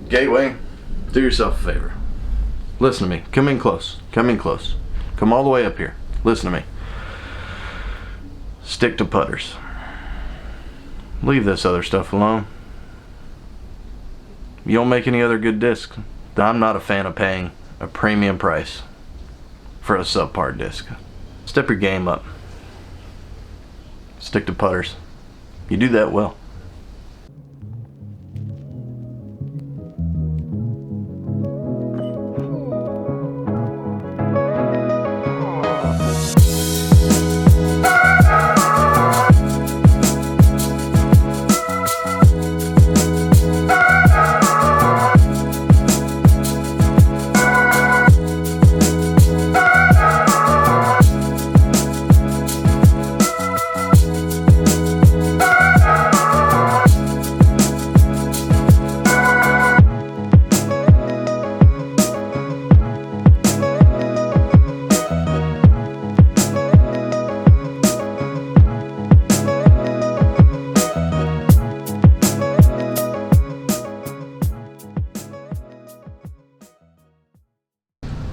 Gateway, do yourself a favor. Listen to me. Come in close. Come in close. Come all the way up here. Listen to me. Stick to putters. Leave this other stuff alone. You don't make any other good discs. I'm not a fan of paying a premium price for a subpar disc. Step your game up. Stick to putters. You do that well.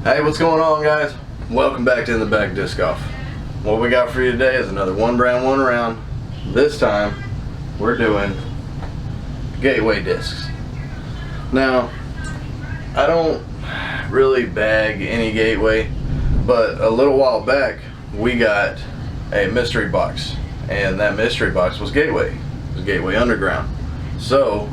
Hey, what's going on, guys? Welcome back to In the Bag Disc Golf. What we got for you today is another one brand, one round. This time, we're doing Gateway discs. Now, I don't really bag any Gateway, but a little while back, we got a mystery box, and that mystery box was Gateway. It was Gateway Underground. So,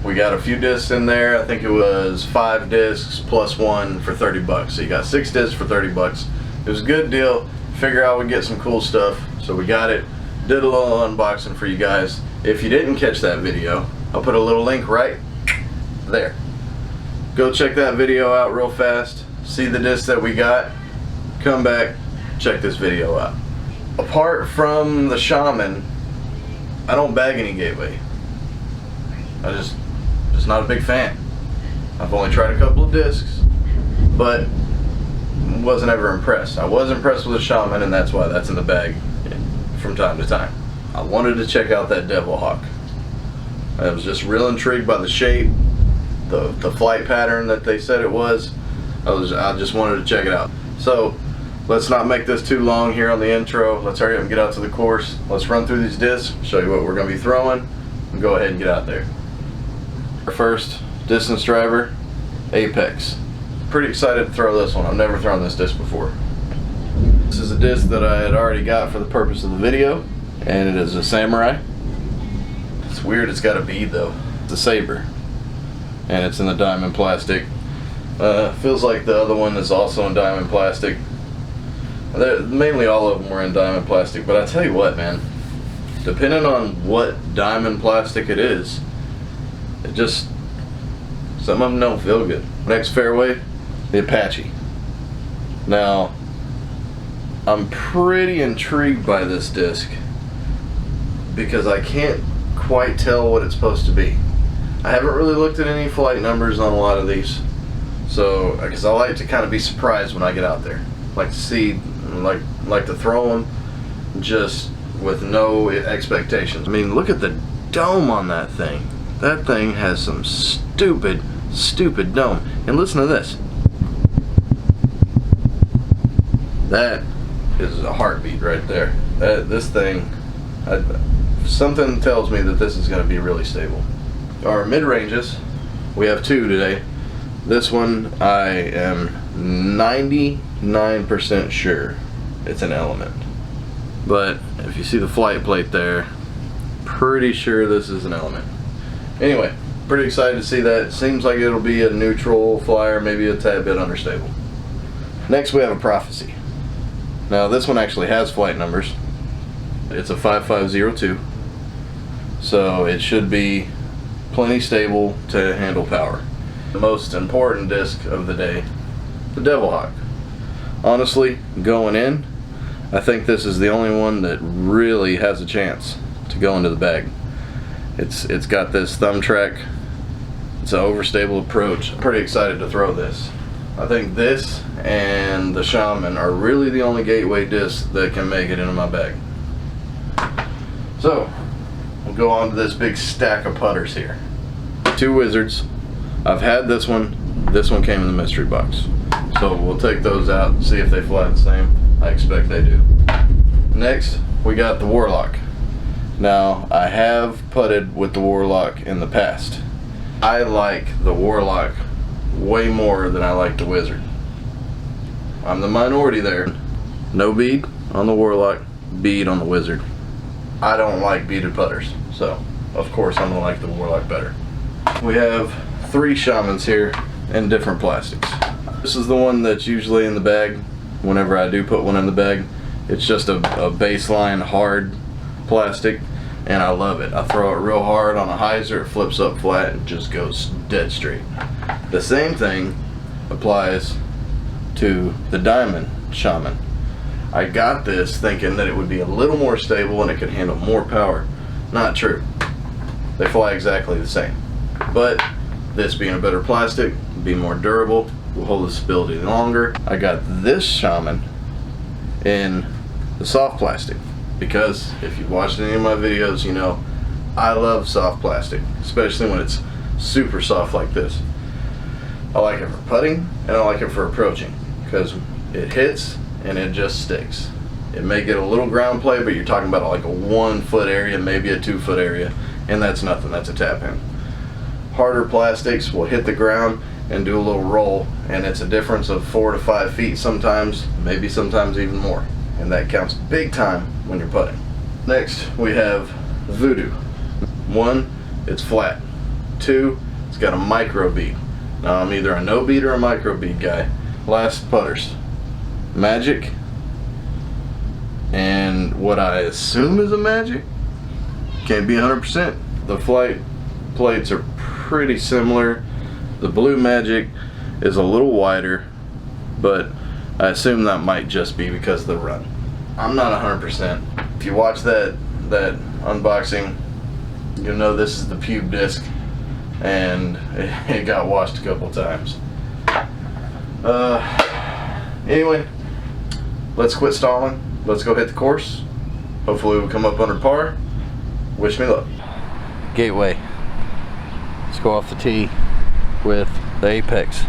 we got a few discs in there. I think it was 5 discs plus 1 for 30 bucks. So you got 6 discs for 30 bucks. It was a good deal. Figure out we'd get some cool stuff. So we got it. Did a little unboxing for you guys. If you didn't catch that video, I'll put a little link right there. Go check that video out real fast. See the discs that we got. Come back, check this video out. Apart from the Shaman, I don't bag any Gateway. I just not a big fan. I've only tried a couple of discs, but wasn't ever impressed. I was impressed with the Shaman, and that's why that's in the bag from time to time. I wanted to check out that Devil Hawk. I was just real intrigued by the shape, the flight pattern that they said it was. I just wanted to check it out. So let's not make this too long here on the intro. Let's hurry up and get out to the course. Let's run through these discs, show you what we're going to be throwing, and go ahead and get out there. Our first distance driver, Apex. Pretty excited to throw this one. I've never thrown this disc before. This is a disc that I had already got for the purpose of the video, and it is a Samurai. It's weird, it's got a bead though. It's a Saber, and it's in the diamond plastic. Feels like the other one is also in diamond plastic. Mainly all of them were in diamond plastic, but I tell you what, man, depending on what diamond plastic it is, it just, some of them don't feel good. Next fairway, the Apache. Now, I'm pretty intrigued by this disc because I can't quite tell what it's supposed to be. I haven't really looked at any flight numbers on a lot of these, so because I like to kind of be surprised when I get out there. Like to see, like to throw them just with no expectations. I mean, look at the dome on that thing. That thing has some stupid dome. And listen to this. That is a heartbeat right there. This thing, something tells me that this is going to be really stable. Our mid-ranges, we have 2 today. This one, I am 99% sure it's an Element. But if you see the flight plate there, pretty sure this is an Element. Anyway, pretty excited to see that. It seems like it'll be a neutral flyer, maybe a tad bit understable. Next we have a Prophecy. Now this one actually has flight numbers. It's a 5502, so it should be plenty stable to handle power. The most important disc of the day, the Devil Hawk. Honestly, going in, I think this is the only one that really has a chance to go into the bag. It's got this thumb track. It's an overstable approach. I'm pretty excited to throw this. I think this and the Shaman are really the only Gateway discs that can make it into my bag. So we'll go on to this big stack of putters here. 2 Wizards, I've had this one. This one came in the mystery box. So we'll take those out and see if they fly the same. I expect they do. Next, we got the Warlock. Now, I have putted with the Warlock in the past. I like the Warlock way more than I like the Wizard. I'm the minority there. No bead on the Warlock, bead on the Wizard. I don't like beaded putters, so of course I'm gonna like the Warlock better. We have 3 Shamans here in different plastics. This is the one that's usually in the bag whenever I do put one in the bag. It's just a baseline hard plastic, and I love it. I throw it real hard on a hyzer, it flips up flat and just goes dead straight. The same thing applies to the Diamond Shaman. I got this thinking that it would be a little more stable and it could handle more power. Not true. They fly exactly the same. But this being a better plastic, be more durable, will hold the stability longer. I got this Shaman in the soft plastic because if you've watched any of my videos, you know I love soft plastic, especially when it's super soft like this. I like it for putting and I like it for approaching because it hits and it just sticks. It may get a little ground play, but you're talking about like a 1 foot area, maybe a 2 foot area, and that's nothing, that's a tap in. Harder plastics will hit the ground and do a little roll, and it's a difference of 4 to 5 feet sometimes, maybe sometimes even more, and that counts big time when you're putting. Next we have Voodoo. 1, it's flat. 2, it's got a micro bead. Now I'm either a no bead or a micro bead guy. Last putters, Magic, and what I assume is a Magic. Can't be 100%. The flight plates are pretty similar. The blue Magic is a little wider, but I assume that might just be because of the run. I'm not 100%. If you watch that unboxing, you'll know this is the pube disc, and it got washed a couple times. Anyway, let's quit stalling. Let's go hit the course. Hopefully we'll come up under par. Wish me luck. Gateway. Let's go off the tee with the Apex.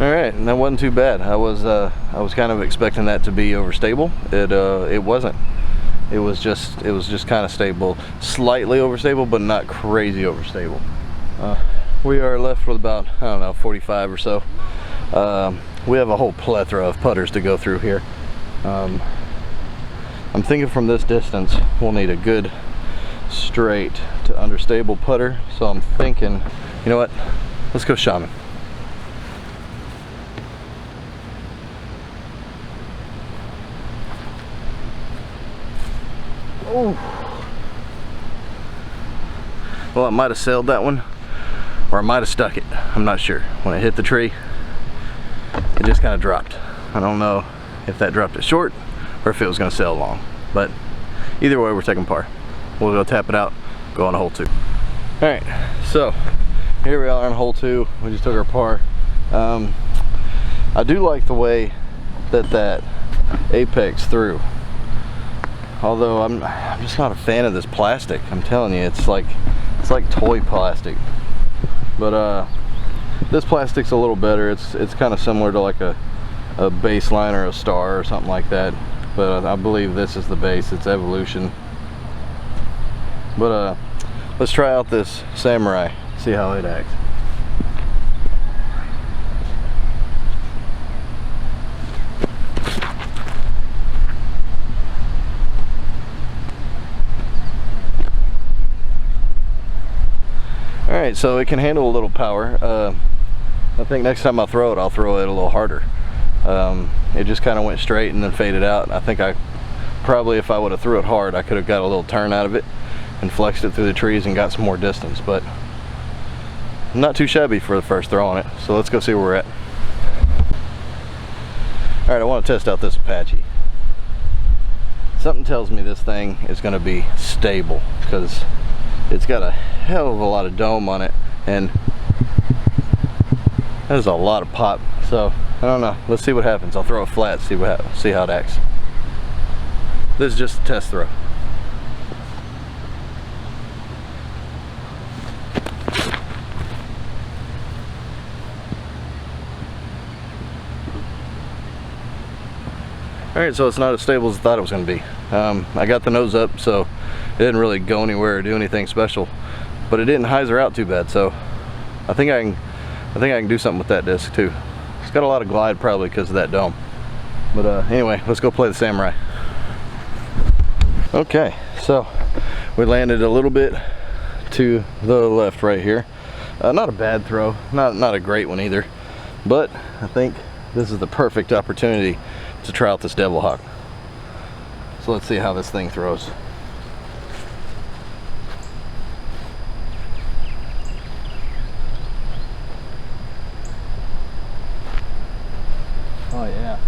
Alright, and that wasn't too bad. I was kind of expecting that to be overstable. It wasn't. It was just kind of stable, slightly overstable, but not crazy overstable. We are left with about, I don't know, 45 or so. We have a whole plethora of putters to go through here. I'm thinking from this distance we'll need a good straight to understable putter, so I'm thinking, you know what, let's go Shaman. Oh. Well, I might have sailed that one, or I might have stuck it. I'm not sure. When it hit the tree, it just kind of dropped. I don't know if that dropped it short or if it was going to sail long. But either way, we're taking par. We'll go tap it out, go on to hole 2. Alright, so here we are on hole 2. We just took our par. I do like the way that Apex threw. Although I'm just not a fan of this plastic. I'm telling you, it's like toy plastic. But this plastic's a little better. It's kind of similar to like a baseline or a star or something like that. But I believe this is the base. It's Evolution. But let's try out this Samurai. See how it acts. Alright, so it can handle a little power. I think next time I throw it, I'll throw it a little harder. It just kind of went straight and then faded out. I think I probably, if I would have threw it hard, I could have got a little turn out of it and flexed it through the trees and got some more distance. But not too shabby for the first throw on it. So let's go see where we're at. Alright, I want to test out this Apache. Something tells me this thing is going to be stable because it's got a hell of a lot of dome on it, and That is a lot of pop. So I don't know. Let's see what happens. I'll throw it flat, see what happens, see how it acts. This is just a test throw. Alright, so it's not as stable as I thought it was going to be. I got the nose up, so it didn't really go anywhere or do anything special, but it didn't hyzer out too bad. So I think I can do something with that disc too. It's got a lot of glide probably because of that dome. But anyway, let's go play the Samurai. Okay, so we landed a little bit to the left right here. Not a bad throw, not a great one either, but I think this is the perfect opportunity to try out this Devil Hawk. So let's see how this thing throws. Oh yeah.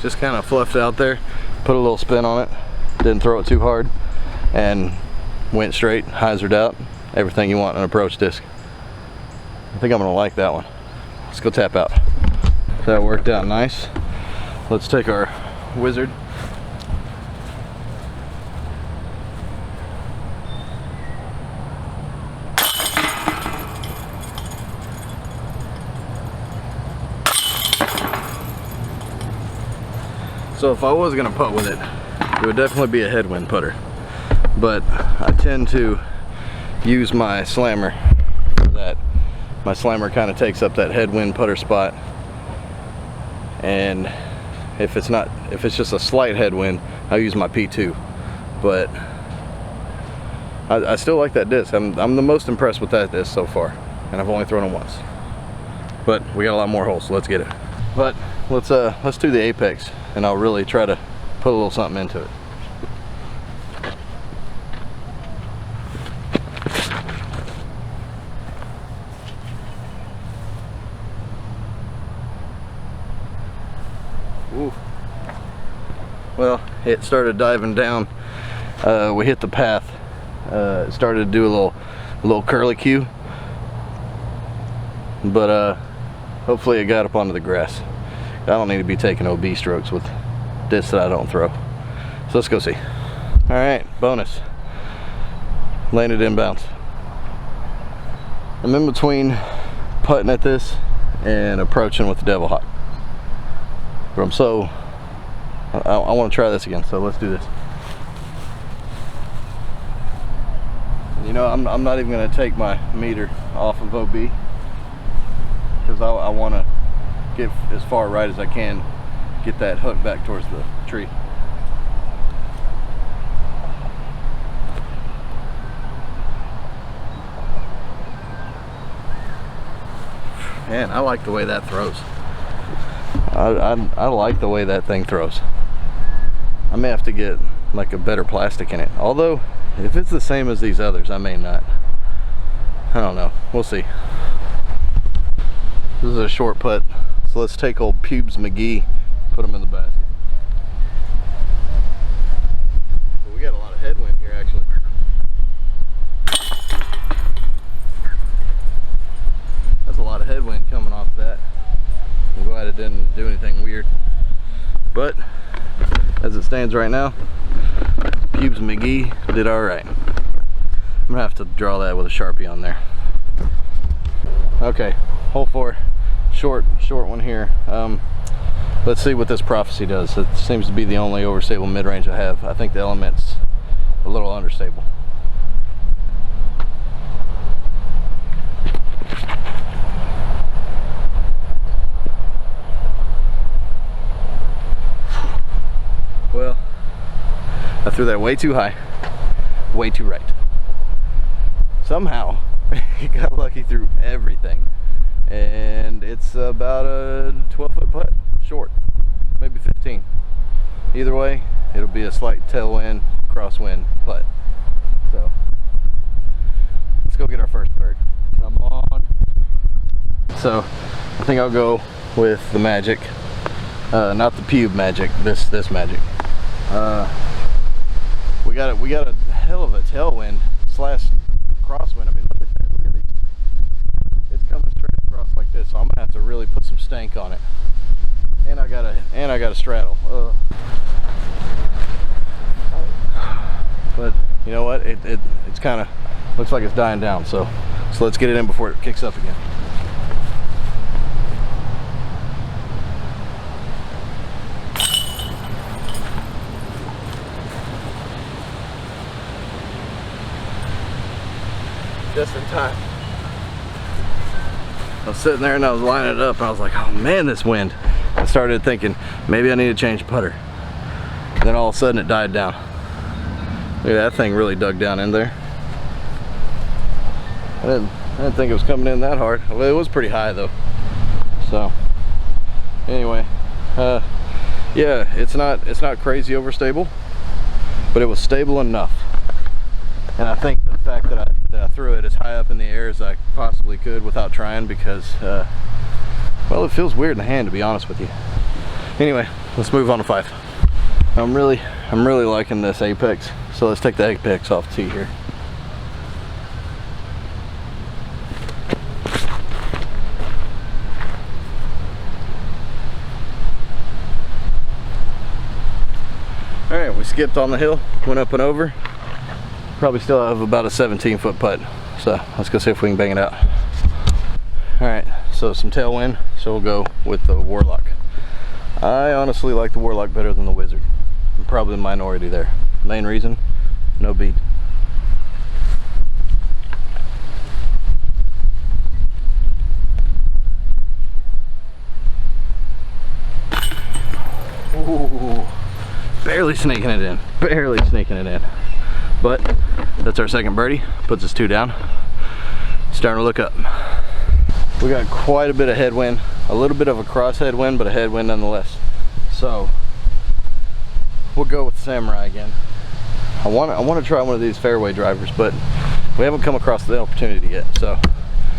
Just kind of fluffed out there, put a little spin on it, didn't throw it too hard, and went straight, hyzered out, everything you want in an approach disc. I think I'm gonna like that one. Let's go tap out. That worked out nice. Let's take our Wizard. So if I was gonna putt with it, it would definitely be a headwind putter. But I tend to use my slammer for that. My slammer kind of takes up that headwind putter spot, and if it's just a slight headwind, I'll use my P2. But I still like that disc. I'm the most impressed with that disc so far, and I've only thrown it once. But we got a lot more holes, so let's get it. But let's do the apex, and I'll really try to put a little something into it. Ooh. Well, it started diving down. We hit the path. It started to do a little curly cue, but hopefully it got up onto the grass. I don't need to be taking OB strokes with discs that I don't throw. So let's go see. All right, bonus. Landed inbounds. I'm in between putting at this and approaching with the Devil Hawk. But I want to try this again, so let's do this. You know, I'm not even going to take my meter off of OB, because I want to get as far right as I can, get that hook back towards the tree. Man, I like the way that throws. I like the way that thing throws. I may have to get like a better plastic in it. Although, if it's the same as these others, I may not. I don't know. We'll see. This is a short putt. So let's take old Pubes McGee, put him in the basket. But we got a lot of headwind here, actually. That's a lot of headwind coming off that. I'm glad it didn't do anything weird. But as it stands right now, Pubes McGee did all right. I'm gonna have to draw that with a Sharpie on there. Okay, hole 4, short one here. Let's see what this Prophecy does. It seems to be the only overstable mid-range I have. I think the Element's a little understable. Well, I threw that way too high, way too right. Somehow, he got lucky through everything. And it's about a 12-foot putt, short, maybe 15. Either way, it'll be a slight tailwind, crosswind putt. So, let's go get our first bird. Come on. So, I think I'll go with the Magic, not the Pube Magic, this Magic. We got a hell of a tailwind slash crosswind. I mean, look at that. Look at these really put some stank on it. And I gotta straddle. But you know what? It's kind of looks like it's dying down. So let's get it in before it kicks up again. Just in time. I was sitting there and I was lining it up and I was like, oh man, this wind. I started thinking maybe I need to change the putter. Then all of a sudden it died down. Look at that thing, really dug down in there. I didn't think it was coming in that hard. Well, it was pretty high though. So anyway, yeah, it's not crazy overstable, but it was stable enough. And I think the fact that I threw it as high up in the air as I possibly could without trying, because well, it feels weird in the hand, to be honest with you. Anyway, let's move on to 5. I'm really liking this apex, so let's take the apex off the tee here. All right, we skipped on the hill, went up and over. Probably still have about a 17-foot putt, so let's go see if we can bang it out. All right, so some tailwind, so we'll go with the Warlock. I honestly like the Warlock better than the Wizard. I'm probably the minority there. Main reason, no bead. Ooh, barely sneaking it in, barely sneaking it in. But that's our second birdie, puts us 2 down. Starting to look up. We got quite a bit of headwind, a little bit of a cross headwind, but a headwind nonetheless. So we'll go with Samurai again. I want to try one of these fairway drivers, but we haven't come across the opportunity yet. So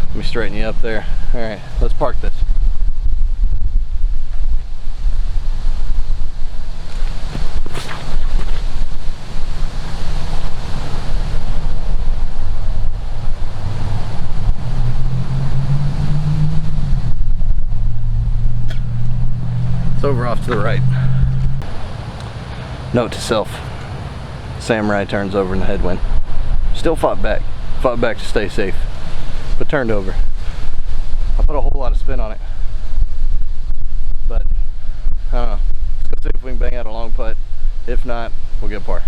let me straighten you up there. All right, let's park this. Over off to the right. Note to self, Samurai turns over in the headwind. Still fought back to stay safe, but turned over. I put a whole lot of spin on it, but I don't know. Let's go see if we can bang out a long putt. If not, we'll get par.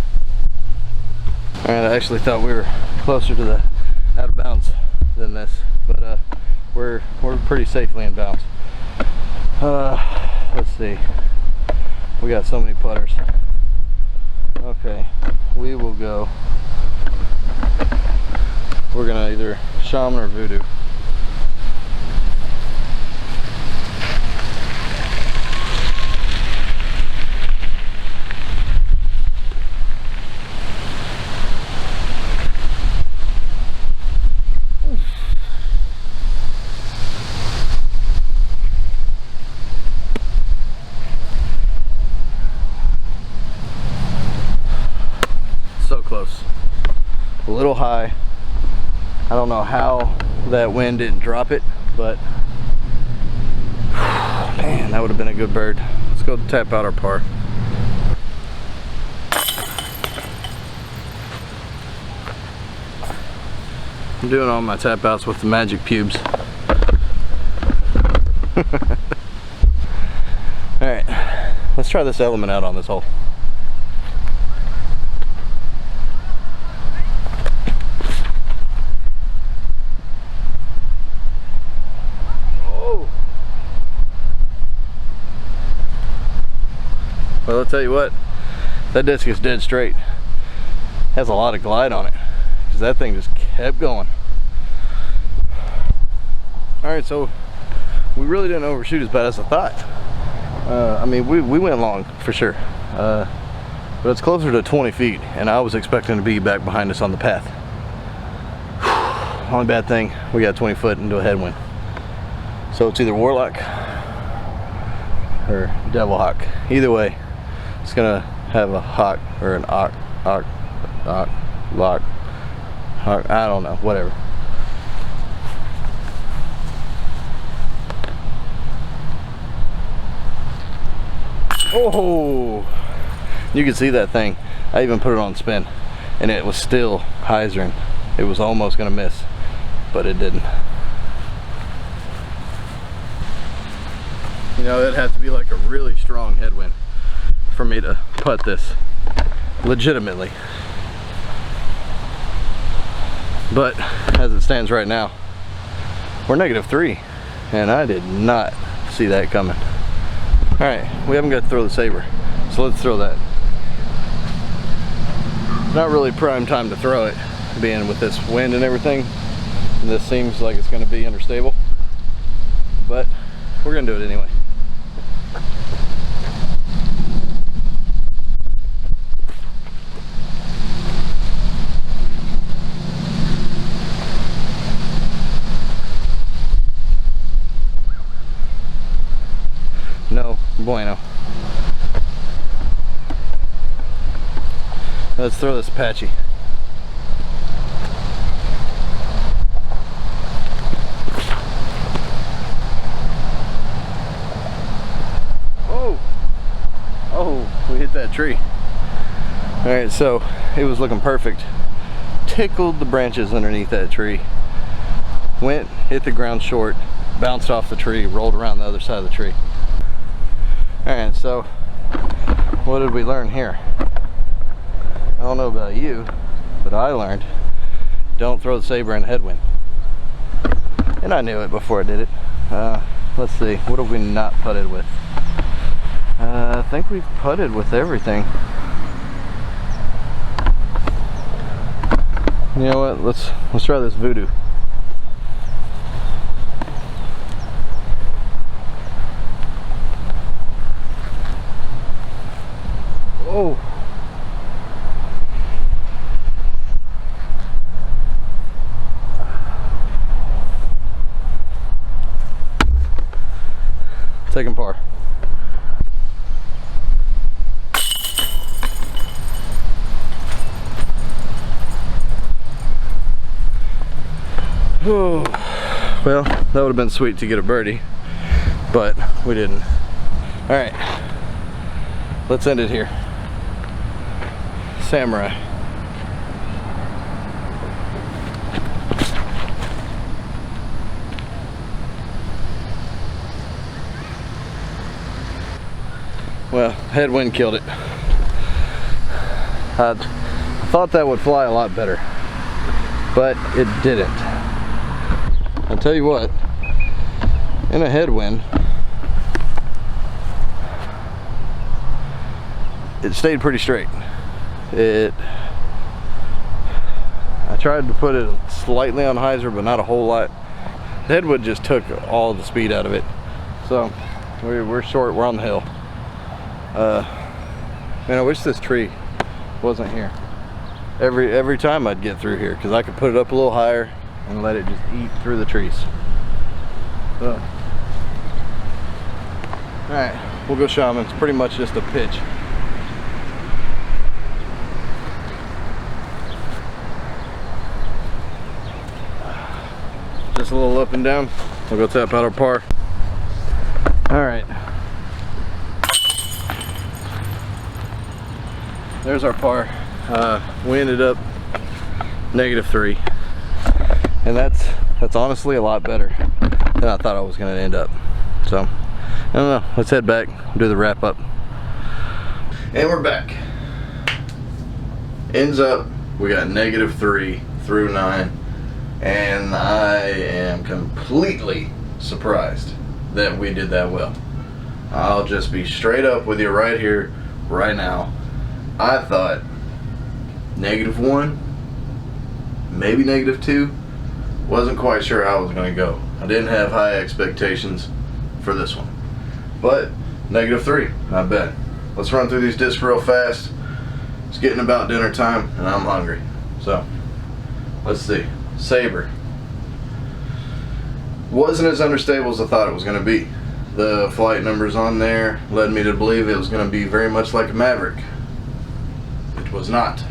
Alright, I actually thought we were closer to the out of bounds than this, but we're pretty safely in bounds. Let's see, we got so many putters. Okay, we will go, we're gonna either Shaman or Voodoo. Close, a little high. I don't know how that wind didn't drop it, but man, that would have been a good bird. Let's go tap out our par. I'm doing all my tap outs with the magic pubes. All right, let's try this element out on this hole. Well, I'll tell you what, that disc is dead straight. Has a lot of glide on it, because that thing just kept going. Alright, so we really didn't overshoot as bad as I thought. I mean, we went long, for sure. But it's closer to 20 feet, and I was expecting to be back behind us on the path. Only bad thing, we got 20 foot into a headwind. So it's either Warlock or Devil Hawk. Either way, it's gonna have a hawk or an lock, I don't know, whatever. Oh, you can see that thing. I even put it on spin and it was still hyzering. It was almost gonna miss, but it didn't. You know, it has to be like a really strong headwind for me to putt this legitimately. But as it stands right now, we're -3, and I did not see that coming. All right, we haven't got to throw the saber, so let's throw that. It's not really prime time to throw it, being with this wind and everything. And this seems like it's going to be understable, but we're going to do it anyway. No bueno. Let's throw this Apache. Oh, we hit that tree. All right, so it was looking perfect. Tickled the branches underneath that tree. Went, hit the ground short, bounced off the tree, rolled around the other side of the tree. All right, so what did we learn here? I don't know about you, but I learned don't throw the saber in headwind. And I knew it before I did it. Let's see, what have we not putted with? I think we've putted with everything. You know what? Let's try this voodoo. Oh. Second par. Oh, well, that would have been sweet to get a birdie, but we didn't. All right, let's end it here. Samurai. Well, headwind killed it. I thought that would fly a lot better, but it didn't. I'll tell you what, in a headwind, it stayed pretty straight. I tried to put it slightly on hyzer, but not a whole lot. The headwind just took all the speed out of it. So we're short, we're on the hill. Man, I wish this tree wasn't here. Every time I'd get through here, because I could put it up a little higher and let it just eat through the trees. So, all right, we'll go shaman. It's pretty much just a pitch. Just a little up and down. We'll go tap out our par. All right. There's our par. We ended up -3, and that's honestly a lot better than I thought I was going to end up. So I don't know. Let's head back, do the wrap up, and we're back. Ends up we got -3 through 9, and I am completely surprised that we did that well. I'll just be straight up with you right here, right now. I thought -1, maybe -2. Wasn't quite sure how it was going to go. I didn't have high expectations for this one. But -3, not bad. Let's run through these discs real fast. It's getting about dinner time and I'm hungry. So let's see. Saber. Wasn't as unstable as I thought it was going to be. The flight numbers on there led me to believe it was going to be very much like a Maverick. It was not.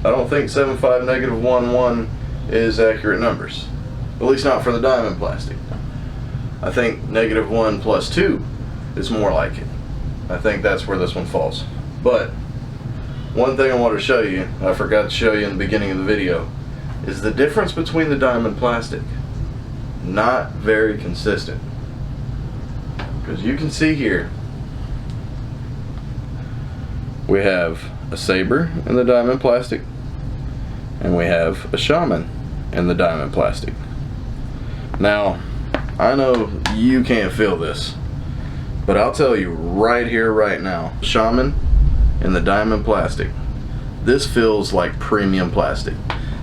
I don't think 7.5 -1.1 is accurate numbers. At least not for the diamond plastic. I think -1 + 2 is more like it. I think that's where this one falls. But one thing I want to show you, I forgot to show you in the beginning of the video, is the difference between the diamond plastic. Not very consistent. Because you can see here, we have a Sabre in the diamond plastic, and we have a Shaman in the diamond plastic. Now, I know you can't feel this, but I'll tell you right here, right now, Shaman in the diamond plastic, this feels like premium plastic.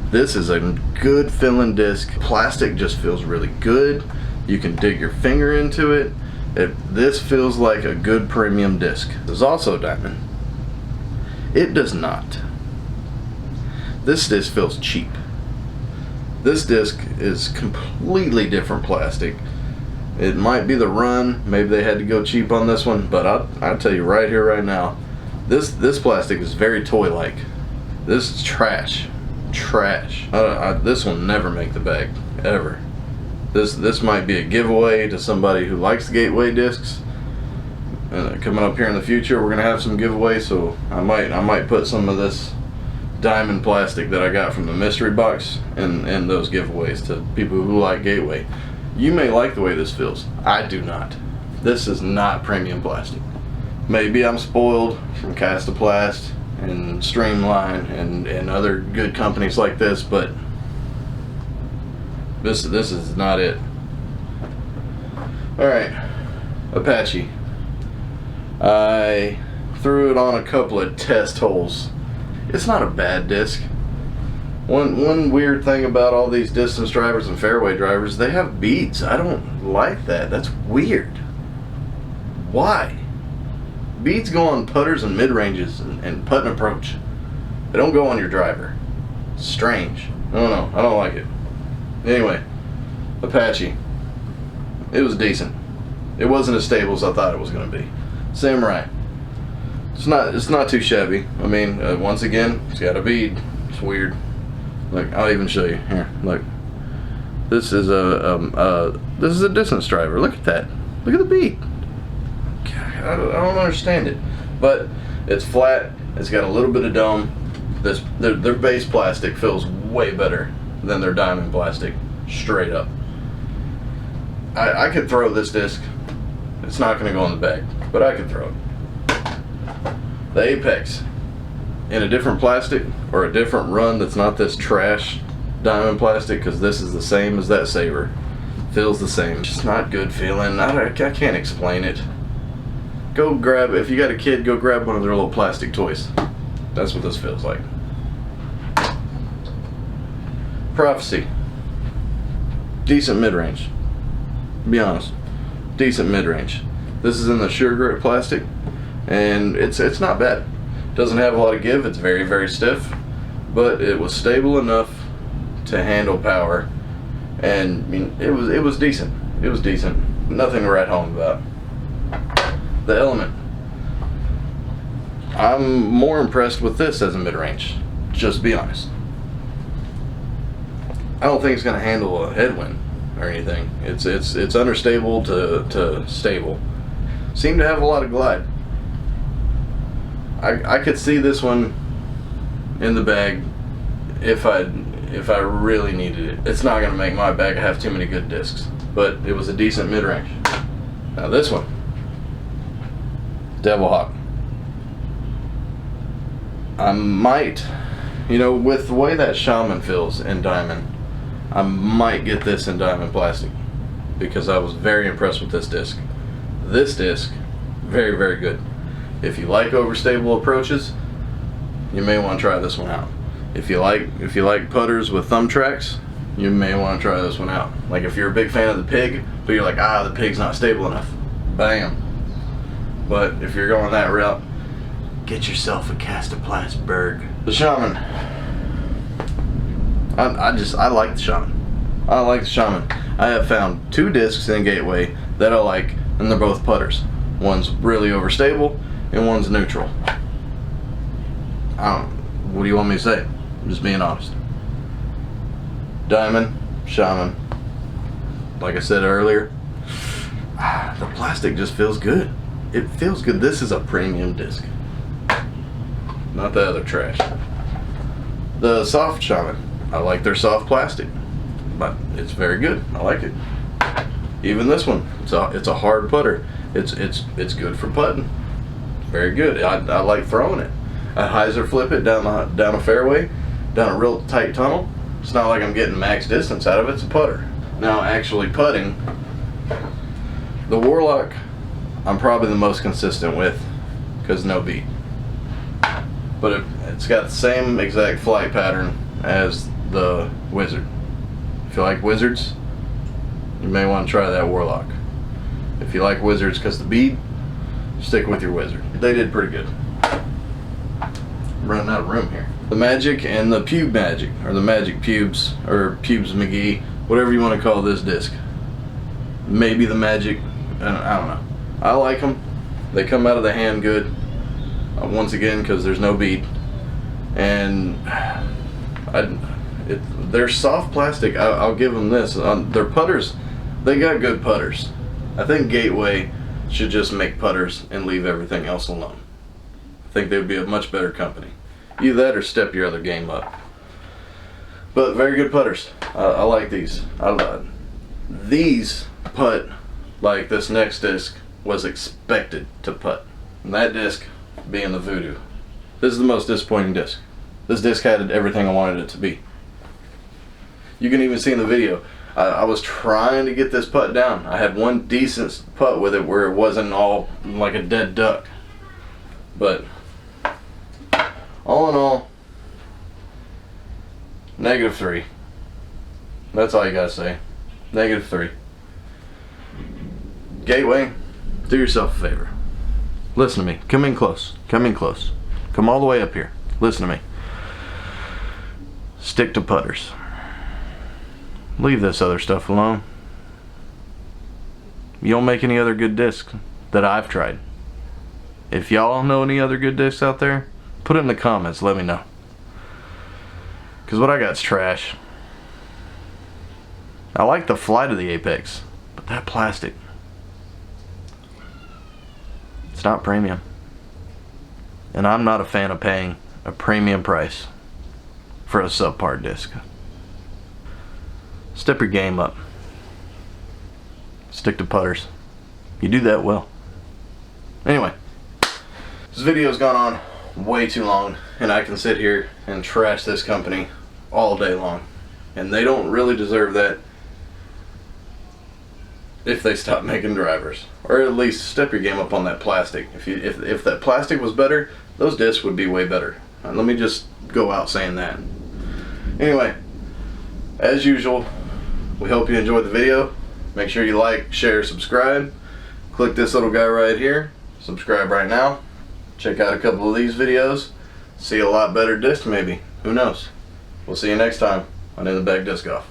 This is a good feeling disc. Plastic just feels really good. You can dig your finger into it. This feels like a good premium disc. There's also diamond. It does not. This disc feels cheap. This disc is completely different plastic. It might be the run, maybe they had to go cheap on this one, but I'll tell you right here, right now, this plastic is very toy-like. This is trash. Trash. This will never make the bag, ever. This might be a giveaway to somebody who likes the Gateway discs. Coming up here in the future, we're gonna have some giveaways, so I might put some of this diamond plastic that I got from the mystery box in those giveaways to people who like Gateway. You may like the way this feels. I do not. This is not premium plastic. Maybe I'm spoiled from Castoplast and Streamline and other good companies like this, but this is not it. Alright, Apache. I threw it on a couple of test holes. It's not a bad disc. One weird thing about all these distance drivers and fairway drivers, they have beads. I don't like that. That's weird. Why? Beads go on putters and mid-ranges and putt and approach. They don't go on your driver. It's strange. I don't know. I don't like it. Anyway, Apache. It was decent. It wasn't as stable as I thought it was going to be. Samurai. It's not too shabby. I mean, once again, it's got a bead. It's weird. Like, I'll even show you here. Look, this is a distance driver. Look at that. Look at the bead. God, I don't understand it, but it's flat. It's got a little bit of dome. Their base plastic feels way better than their diamond plastic. Straight up. I could throw this disc. It's not going to go in the bag, but I could throw it. The Apex in a different plastic or a different run that's not this trash diamond plastic, because this is the same as that Sabre. Feels the same. Just not good feeling. I can't explain it. Go grab, if you got a kid, go grab one of their little plastic toys. That's what this feels like. Prophecy. Decent mid-range. Be honest. Decent mid-range. This is in the Sure Grip plastic, and it's not bad. Doesn't have a lot of give. It's very, very stiff, but it was stable enough to handle power, and I mean, it was decent. It was decent. Nothing to write home about. The Element. I'm more impressed with this as a mid-range. Just be honest. I don't think it's going to handle a headwind or anything. It's understable to stable. Seemed to have a lot of glide. I could see this one in the bag if I really needed it. It's not going to make my bag have too many good discs, but it was a decent mid-range. Now this one, Devil Hawk. I might, with the way that Shaman feels in diamond, I might get this in diamond plastic, because I was very impressed with this disc. This disc, very, very good. If you like overstable approaches, you may want to try this one out. If you like putters with thumb tracks, you may want to try this one out. Like if you're a big fan of the Pig, but you're like, the Pig's not stable enough, bam. But if you're going that route, get yourself a Castoplast Berg. The Shaman. I like the Shaman. I like the Shaman. I have found 2 discs in Gateway that I like, and they're both putters. One's really overstable, and one's neutral. What do you want me to say? I'm just being honest. Diamond, Shaman. Like I said earlier, the plastic just feels good. it feels good. This is a premium disc, not the other trash. The Soft Shaman, I like their soft plastic, but it's very good. I like it. Even this one, it's a hard putter. It's good for putting. Very good. I like throwing it. I hyzer flip it down a fairway, down a real tight tunnel. It's not like I'm getting max distance out of it. It's a putter. Now actually putting, the Warlock I'm probably the most consistent with because no beat. But it's got the same exact flight pattern as the Wizard. If you like Wizards, you may want to try that Warlock. If you like Wizards because the bead, stick with your Wizard. They did pretty good. I'm running out of room here. The Magic and the Pube Magic, or the Magic Pubes, or Pubes McGee, whatever you want to call this disc. Maybe the Magic, I don't know. I like them. They come out of the hand good. Once again, because there's no bead. And they're soft plastic. I'll give them this. Their putters, they got good putters. I think Gateway should just make putters and leave everything else alone. I think they would be a much better company. Either that or step your other game up. But very good putters. I like these. These putt like this next disc was expected to putt. And that disc being the Voodoo. This is the most disappointing disc. This disc had everything I wanted it to be. You can even see in the video, I was trying to get this putt down. I had one decent putt with it where it wasn't all like a dead duck. But all in all, -3. That's all you gotta say. -3. Gateway, do yourself a favor. Listen to me. Come in close. Come in close. Come all the way up here. Listen to me. Stick to putters. Leave this other stuff alone. You don't make any other good discs that I've tried. If y'all know any other good discs out there, put it in the comments. Let me know. Because what I got's trash. I like the flight of the Apex, but that plastic, it's not premium. And I'm not a fan of paying a premium price for a subpar disc. Step your game up. Stick to putters. You do that well. Anyway, this video's gone on way too long, and I can sit here and trash this company all day long. And they don't really deserve that if they stop making drivers. Or at least step your game up on that plastic. If that plastic was better, those discs would be way better. Let me just go out saying that. Anyway, as usual, we hope you enjoyed the video. Make sure you like, share, subscribe. Click this little guy right here. Subscribe right now. Check out a couple of these videos. See a lot better disc maybe. Who knows? We'll see you next time on In the Bag Disc Golf.